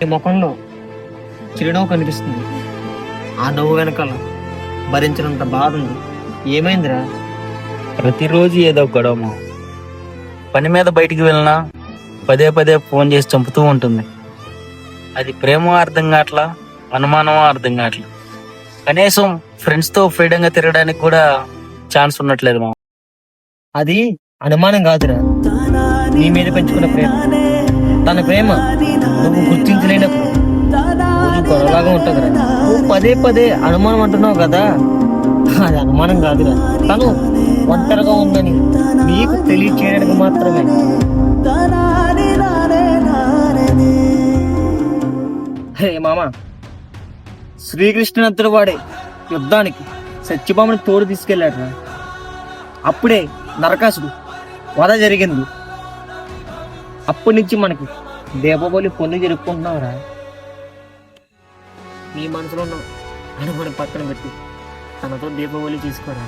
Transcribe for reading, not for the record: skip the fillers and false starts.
ఈ ముఖంలో చిరునవ్వు కనిపిస్తుంది. ఆ నవ్వు వెనకాల భరించినంత బాధ ఉంది. ఏమైందిరా? ప్రతిరోజు ఏదో గొడవ. పని మీద బయటికి వెళ్ళినా పదే పదే ఫోన్ చేసి చంపుతూ ఉంటుంది. అది ప్రేమ అర్థం కావట్లా, అనుమానమో అర్థం కావట్లా. కనీసం ఫ్రెండ్స్తో ఫ్రీడంగా తిరగడానికి కూడా ఛాన్స్ ఉండట్లేదు మా. అది అనుమానం కాదురా, నీ మీద పెంచుకున్న ప్రేమ. తన ప్రేమ నువ్వు గుర్తించలేనప్పుడు రోజు గొడవలాగా ఉంటుందిరా. నువ్వు పదే పదే అనుమానం అంటున్నావు కదా, అది అనుమానం కాదురా. తను ఒంటరిగా ఉందని నీకు తెలియచేయడానికి మాత్రమే. హే మామ, శ్రీకృష్ణునంతటి వాడే యుద్ధానికి సత్యభామని తోడు తీసుకెళ్ళాడు. అప్పుడే నరకాసుడు వధ జరిగింది. అప్పటి నుంచి మనకి దీపావళి పొంది జరుపుకుంటున్నావురా. నీ మనసులో ఉన్న అనుమానం పక్కన పెట్టి తనతో దీపావళి తీసుకోరా.